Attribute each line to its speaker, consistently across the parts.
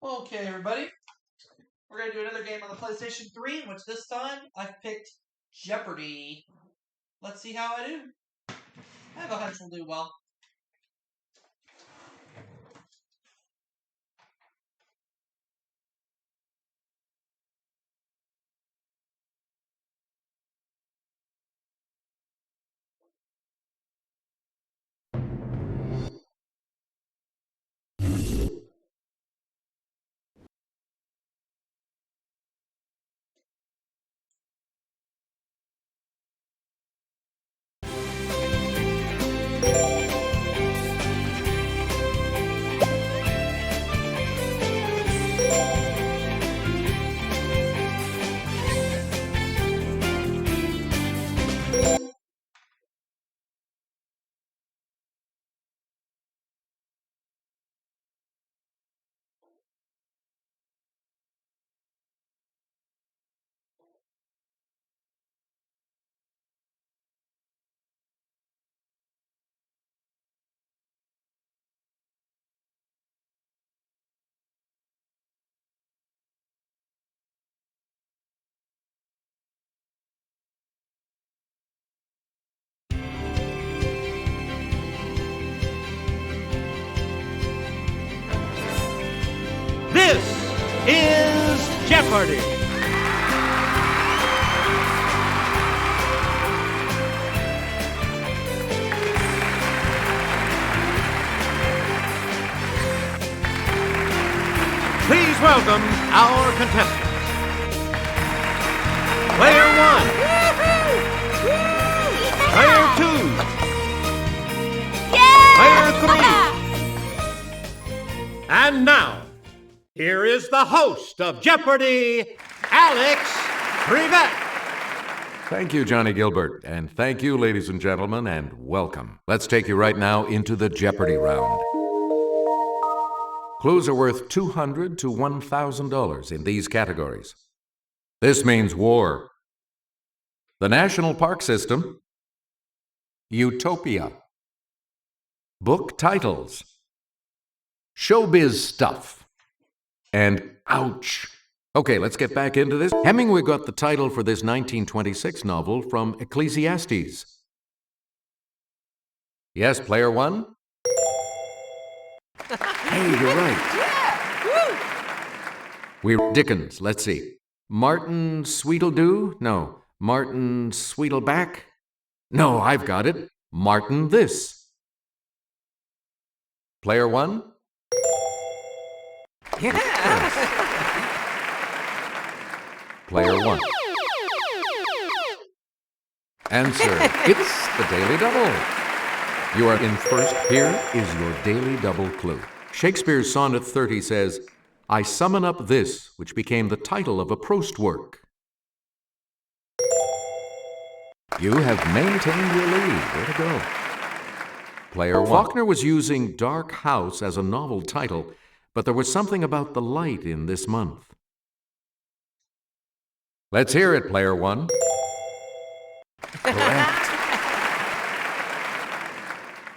Speaker 1: Okay, everybody. We're going to do another game on the PlayStation 3, in which this time I've picked Jeopardy. Let's see how I do. I have a hunch we'll do well.
Speaker 2: This is Jeopardy! Please welcome our contestants. Player 1. Player 2. Player 3. And now, here is the host of Jeopardy, Alex Brevet.
Speaker 3: Thank you, Johnny Gilbert, and thank you, ladies and gentlemen, and welcome. Let's take you right now into the Jeopardy round. Clues are worth $200 to $1,000 in these categories. This means war. The National Park System. Utopia. Book titles. Showbiz stuff. And ouch. Okay, let's get back into this. Hemingway got the title for this 1926 novel from Ecclesiastes. Yes, player 1? Hey, you're right. We're Dickens. Let's see. Martin Sweetledew? No. Martin Sweetleback? No, I've got it. Martin this. Player 1? Yes. Player 1. Answer. It's the Daily Double. You are in first. Here is your Daily Double clue. Shakespeare's Sonnet 30 says, I summon up this, which became the title of a Proust work. You have maintained your lead. Way to go. Player 1. Faulkner was using Dark House as a novel title, but there was something about the light in this month. Let's hear it, player 1. Correct.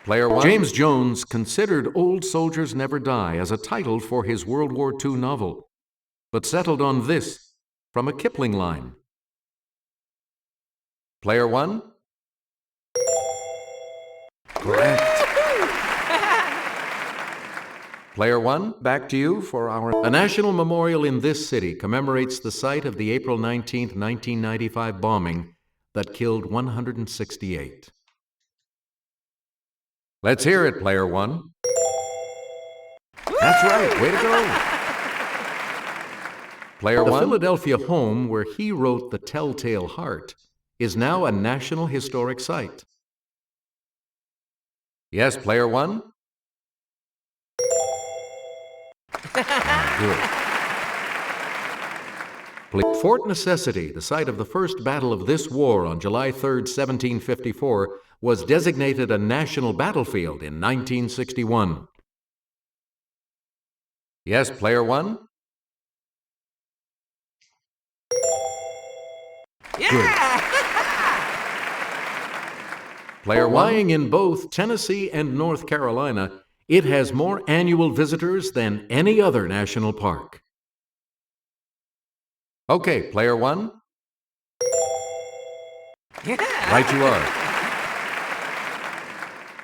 Speaker 3: Player 1. James Jones considered Old Soldiers Never Die as a title for his World War II novel, but settled on this from a Kipling line. Player 1. Correct. Player 1, back to you for a national memorial in this city commemorates the site of the April 19, 1995 bombing that killed 168. Let's hear it, player 1. That's right, way to go. Player 1. The Philadelphia home where he wrote The Telltale Heart is now a National Historic Site. Yes, player 1. Good. Fort Necessity, the site of the first battle of this war on July 3, 1754, was designated a national battlefield in 1961. Yes, player 1? Yeah! Good. Player 1. Lying in both Tennessee and North Carolina It has more annual visitors than any other national park. Okay, player one. Right you are.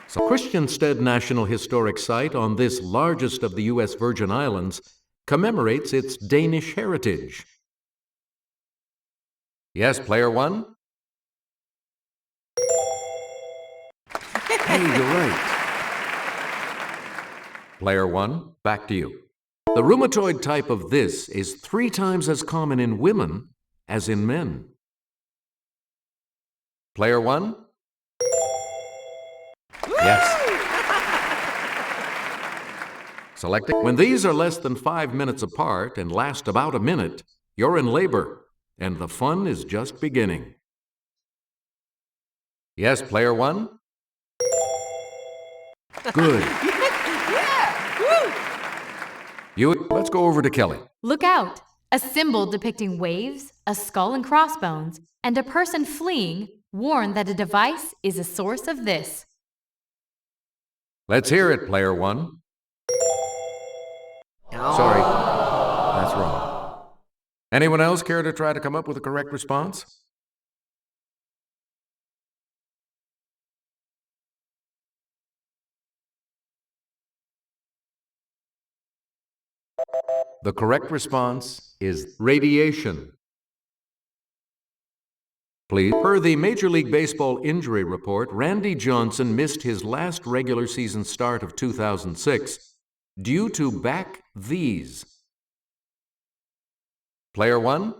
Speaker 3: So, Christiansted National Historic Site on this largest of the U.S. Virgin Islands commemorates its Danish heritage. Yes, player one? Hey, you're right. Player one, back to you. The rheumatoid type of this is 3 times as common in women as in men. Player one? Yes. Selecting. When these are less than 5 minutes apart and last about a minute, you're in labor, and the fun is just beginning. Yes, player one? Good. Let's go over to Kelly.
Speaker 4: Look out! A symbol depicting waves, a skull and crossbones, and a person fleeing warn that a device is a source of this.
Speaker 3: Let's hear it, player one. Sorry, that's wrong. Anyone else care to try to come up with a correct response? The correct response is radiation. Please. Per the Major League Baseball injury report, Randy Johnson missed his last regular season start of 2006 due to back these. Player one?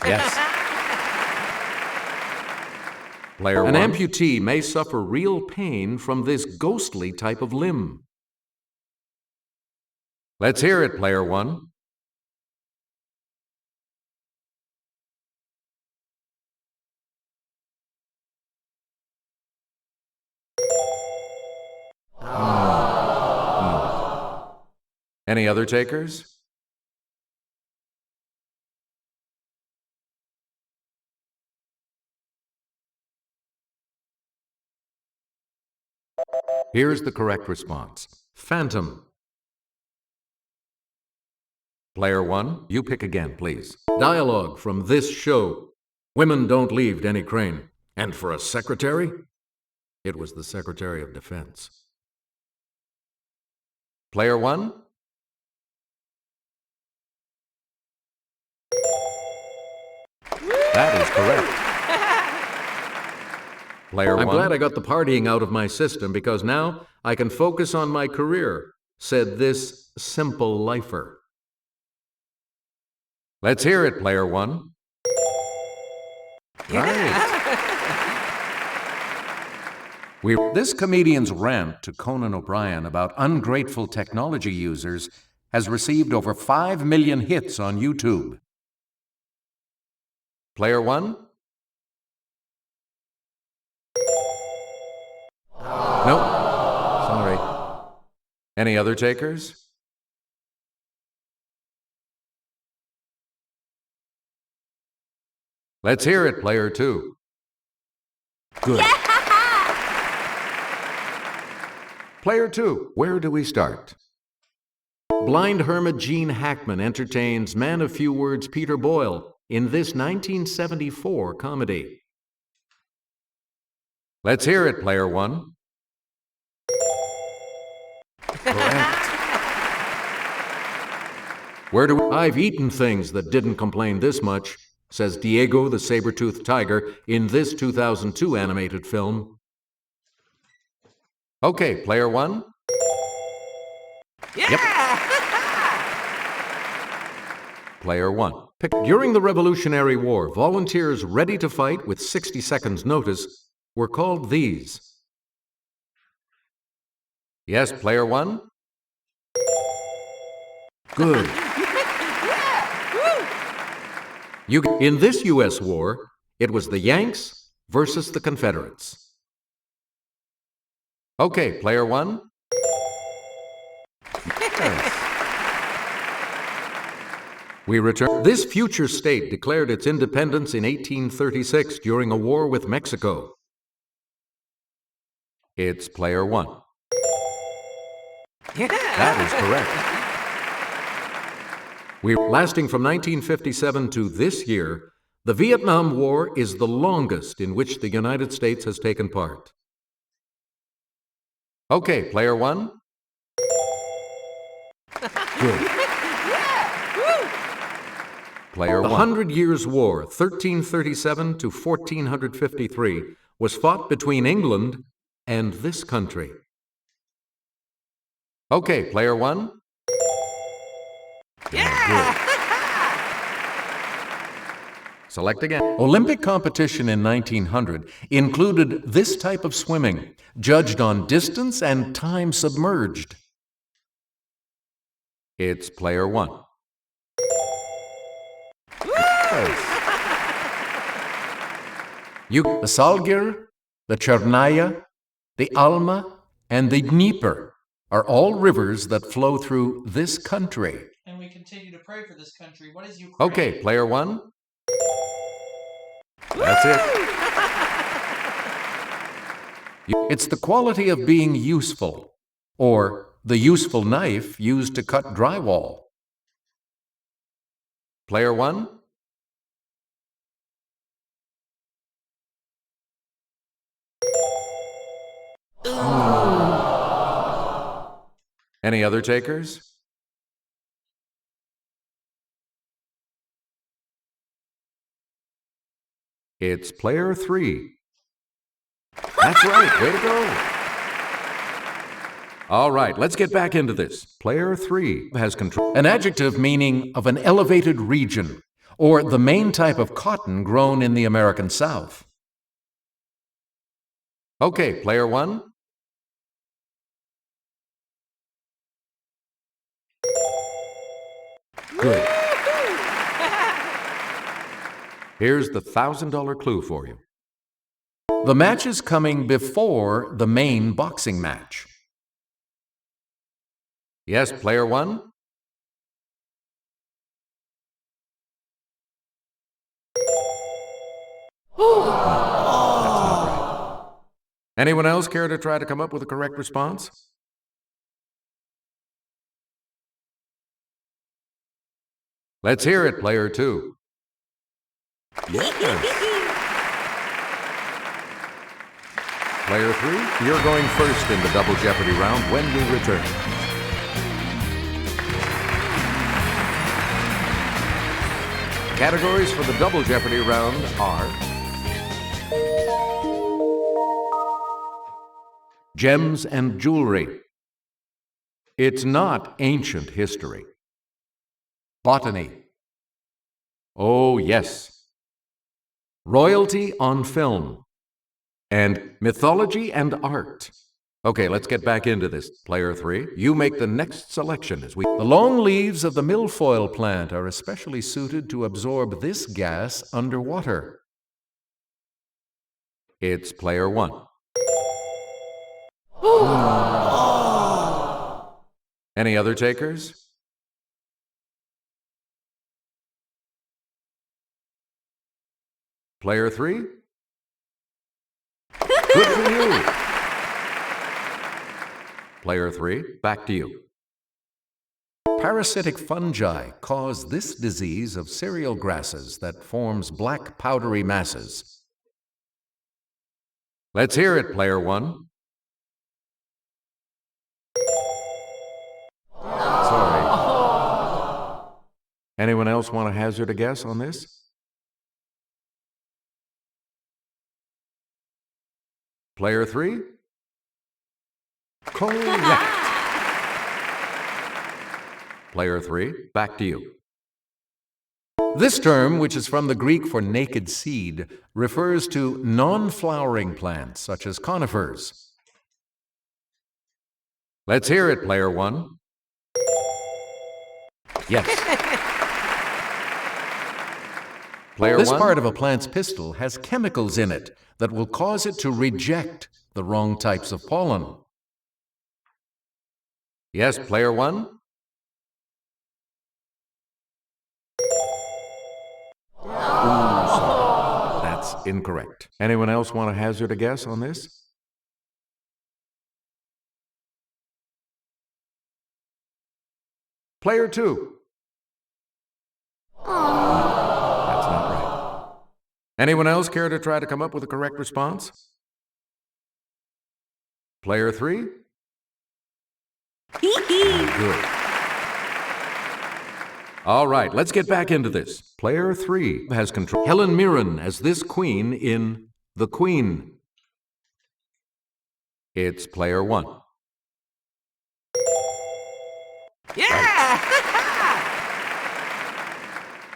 Speaker 3: Yes. Player one. An amputee may suffer real pain from this ghostly type of limb. Let's hear it, player one. Any other takers? Here's the correct response. Phantom. Player one, you pick again, please. Dialogue from this show. Women don't leave Denny Crane. And for a secretary? It was the Secretary of Defense. Player one? That is correct. Player one. I'm glad I got the partying out of my system because now I can focus on my career, said this simple lifer. Let's hear it, player one. Right. This comedian's rant to Conan O'Brien about ungrateful technology users has received over 5 million hits on YouTube. Player one? Nope. Sorry. Any other takers? Let's hear it, player two. Good. Yeah! Player two, where do we start? Blind hermit Gene Hackman entertains man of few words Peter Boyle in this 1974 comedy. Let's hear it, player one. Correct. I've eaten things that didn't complain this much, says Diego the saber-toothed tiger in this 2002 animated film. Okay, player one. Yeah! Yep. Player one. During the Revolutionary War, volunteers ready to fight with 60 seconds notice were called these. Yes, player one? Good. In this U.S. war, it was the Yanks versus the Confederates. Okay, player one? Yes. We return. This future state declared its independence in 1836 during a war with Mexico. It's player one. That is correct. Lasting from 1957 to this year, the Vietnam War is the longest in which the United States has taken part. Okay, player one. Good. Player one. The 100 Years' War, 1337 to 1453, was fought between England and this country. Okay, player one. Good. Select again. Olympic competition in 1900 included this type of swimming, judged on distance and time submerged. It's player one. The Salgir, the Chernaya, the Alma, and the Dnieper are all rivers that flow through this country.
Speaker 1: And we continue to pray for this country. What is Ukraine?
Speaker 3: Okay, player one. That's it. It's the quality of being useful, or the useful knife used to cut drywall. Player one. Any other takers? It's player three. That's right, way to go. All right, let's get back into this. Player three has control. An adjective meaning of an elevated region, or the main type of cotton grown in the American South. Okay, player one. Good. Here's the $1,000 clue for you. The match is coming before the main boxing match. Yes, player one. That's not right. Anyone else care to try to come up with a correct response? Let's hear it, player two. Yes. Player three, you're going first in the Double Jeopardy round when we return. Categories for the Double Jeopardy round are gems and jewelry. It's not ancient history. Botany. Oh, yes. Royalty on film. And mythology and art. Okay, let's get back into this. Player three, you make the next selection as we... The long leaves of the milfoil plant are especially suited to absorb this gas underwater. It's player one. Any other takers? Player three? Good for you. Player three, back to you. Parasitic fungi cause this disease of cereal grasses that forms black powdery masses. Let's hear it, player one. Sorry. Anyone else want to hazard a guess on this? Player three? Correct. Player three, back to you. This term, which is from the Greek for naked seed, refers to non-flowering plants such as conifers. Let's hear it, player one. Yes. Player this one? Part of a plant's pistil has chemicals in it that will cause it to reject the wrong types of pollen. Yes, player one? Ooh, sorry. That's incorrect. Anyone else want to hazard a guess on this? Player 2. That's not right. Anyone else care to try to come up with a correct response? Player 3? Good. All right, let's get back into this. Player 3 has control. Helen Mirren as this queen in The Queen. It's player 1.
Speaker 5: Yeah!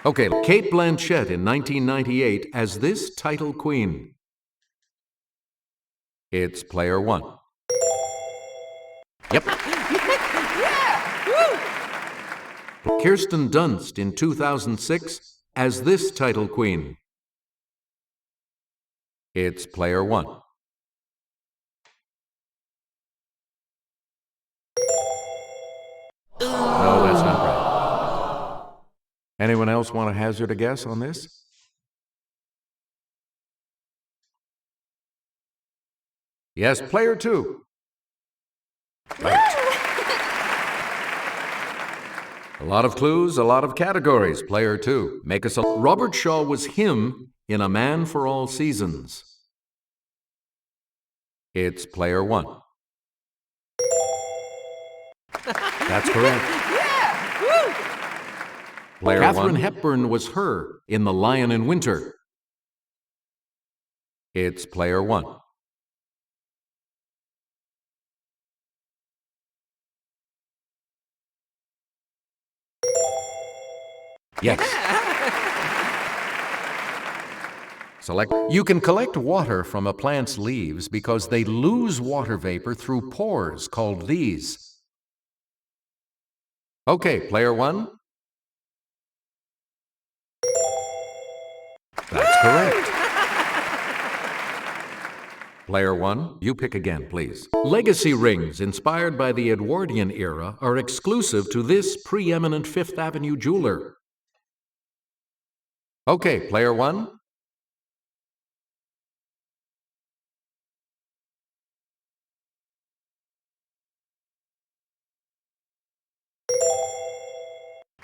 Speaker 3: Okay, Kate Blanchett in 1998 as this title queen. It's player 1. Yep. Kirsten Dunst in 2006 as this title queen. It's player 1. No, that's not right. Anyone else want to hazard a guess on this? Yes, player 2. Right. A lot of clues, a lot of categories. Player 2. Make us a... Robert Shaw was him in A Man for All Seasons. It's player 1. That's correct.
Speaker 5: Yeah! Woo!
Speaker 3: Player Katharine 1. Hepburn was her in The Lion in Winter. It's player 1. Yes. Select. You can collect water from a plant's leaves because they lose water vapor through pores called these. Okay, player 1. That's correct. Player 1, you pick again, please. Legacy rings inspired by the Edwardian era are exclusive to this preeminent Fifth Avenue jeweler. Okay, player 1.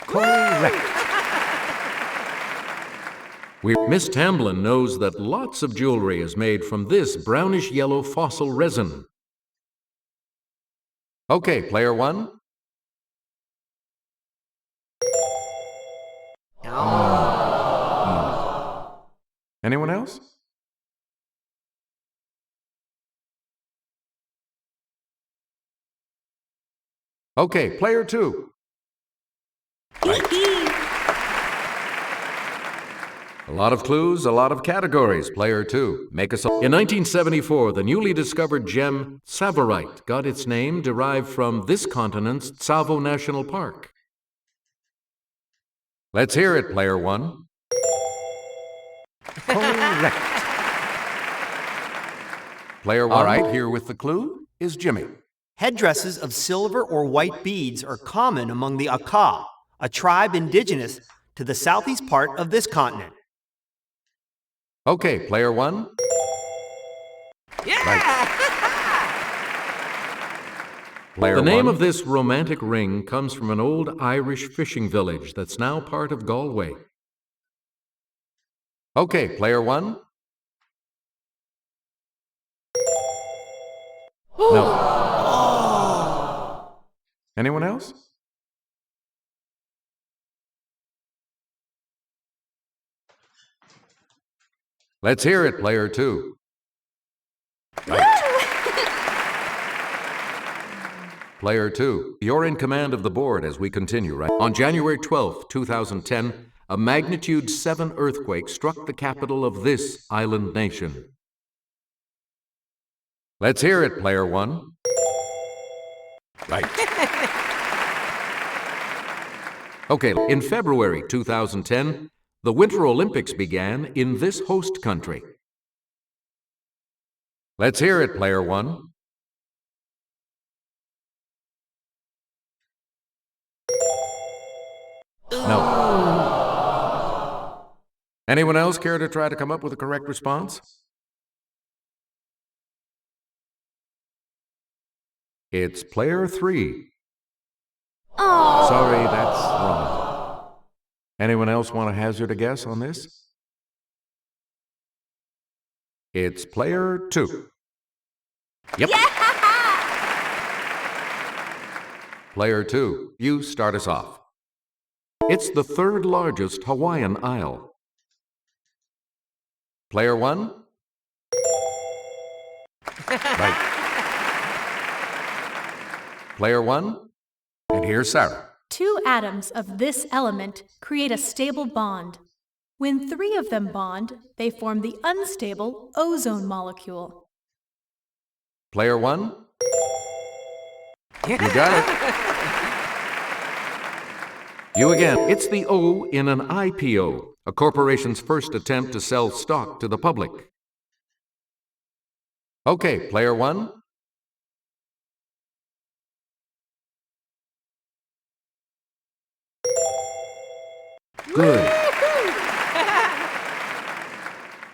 Speaker 3: Correct. Miss Tamblyn knows that lots of jewelry is made from this brownish-yellow fossil resin. Okay, player 1. Anyone else? Okay, player 2. A lot of clues, a lot of categories. Player 2. Make us a... In 1974, the newly discovered gem Tsavorite got its name derived from this continent's Tsavo National Park. Let's hear it, player 1. Correct. Player 1. All right, here with the clue is Jimmy.
Speaker 6: Headdresses of silver or white beads are common among the Aka, a tribe indigenous to the southeast part of this continent.
Speaker 3: Okay, player 1.
Speaker 5: Yeah!
Speaker 3: Right. Player the name 1. Of this romantic ring comes from an old Irish fishing village that's now part of Galway. Okay, player 1. No. Anyone else? Let's hear it, player 2. Right. Player 2, you're in command of the board as we continue, right? On January 12, 2010, a magnitude 7 earthquake struck the capital of this island nation. Let's hear it, player 1. Right. Okay, in February 2010, the Winter Olympics began in this host country. Let's hear it, player 1. No. Anyone else care to try to come up with a correct response? It's player 3.
Speaker 4: Oh.
Speaker 3: Sorry, that's wrong. Anyone else want to hazard a guess on this? It's player 2. Yep. Player 2, you start us off. It's the 3rd largest Hawaiian isle. Player 1? Right. Player 1? And here's Sarah.
Speaker 7: 2 atoms of this element create a stable bond. When 3 of them bond, they form the unstable ozone molecule.
Speaker 3: Player 1? You got it. You again. It's the O in an IPO, a corporation's first attempt to sell stock to the public. Okay, player 1. Good.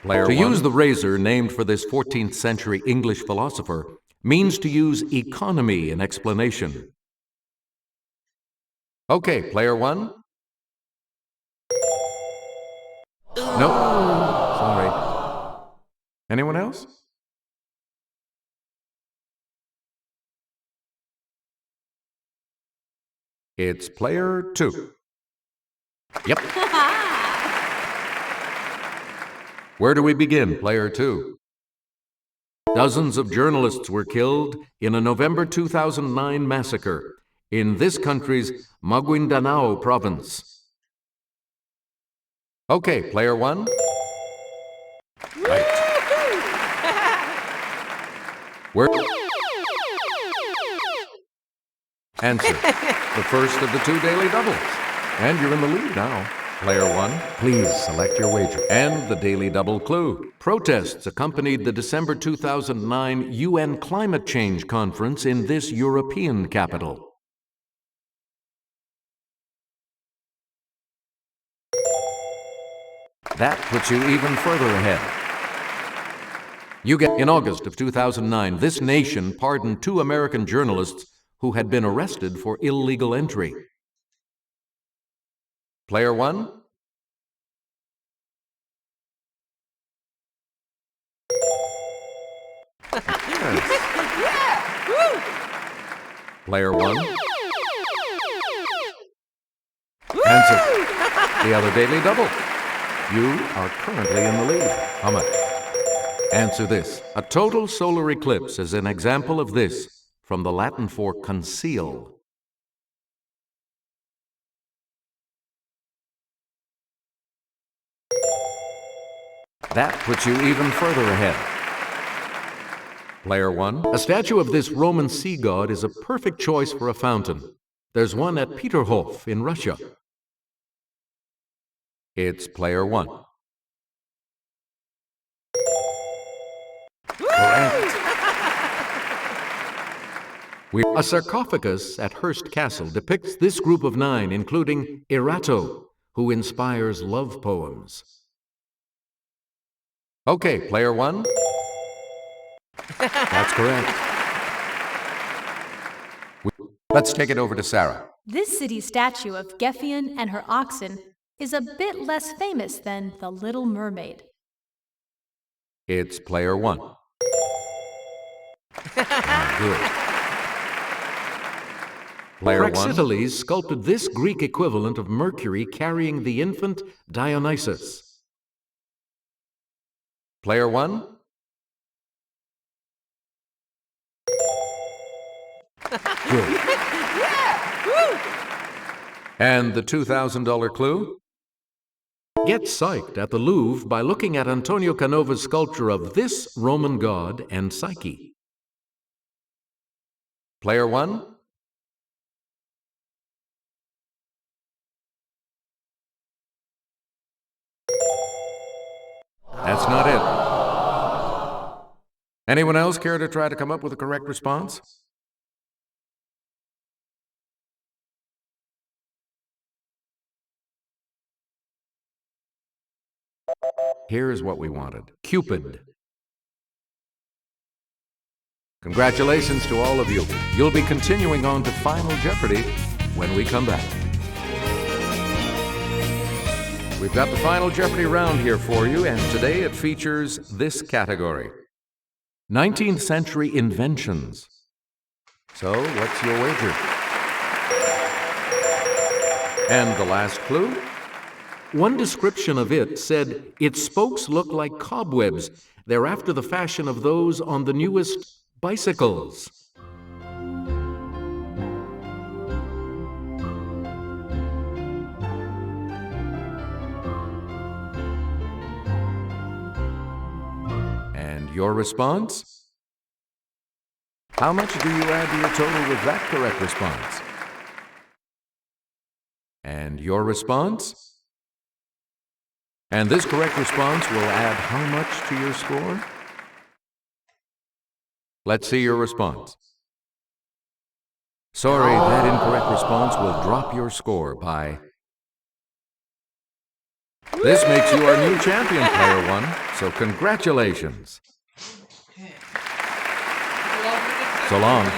Speaker 3: Player to 1. Use the razor named for this 14th century English philosopher means to use economy in explanation. Okay, player 1. Nope. Sorry. Anyone else? It's player 2. Yep. Where do we begin, player 2? Dozens of journalists were killed in a November 2009 massacre in this country's Maguindanao province. Okay, player 1. Right. Where? Answer. The first of the 2 daily doubles. And you're in the lead now. Player 1, please select your wager. And the daily double clue. Protests accompanied the December 2009 UN Climate Change Conference in this European capital. That puts you even further ahead. You get, in August of 2009, this nation pardoned 2 American journalists who had been arrested for illegal entry. Player 1? Player 1? Answer. The other daily double. You are currently in the lead. How much? Answer this. A total solar eclipse is an example of this, from the Latin for conceal. That puts you even further ahead. Player 1. A statue of this Roman sea god is a perfect choice for a fountain. There's one at Peterhof in Russia. It's player 1. Correct. A sarcophagus at Hearst Castle depicts this group of 9, including Erato, who inspires love poems. Okay, player 1. That's correct. Let's take it over to Sarah.
Speaker 7: This city statue of Geffen and her oxen is a bit less famous than the Little Mermaid.
Speaker 3: It's player 1. Good. Player 1. Praxiteles sculpted this Greek equivalent of Mercury carrying the infant Dionysus. Player 1? Good. And the $2,000 clue? Get psyched at the Louvre by looking at Antonio Canova's sculpture of this Roman god and Psyche. Player 1? That's not it. Anyone else care to try to come up with a correct response? Here's what we wanted. Cupid. Congratulations to all of you. You'll be continuing on to Final Jeopardy when we come back. We've got the final Jeopardy round here for you, and today it features this category: 19th century inventions. So, what's your wager? And the last clue? One description of it said, its spokes look like cobwebs. They're after the fashion of those on the newest bicycles. And your response? How much do you add to your total with that correct response? And your response? And this correct response will add how much to your score? Let's see your response. Sorry, that incorrect response will drop your score by... This makes you our new champion, Player One, so congratulations.
Speaker 1: Okay.
Speaker 3: So long.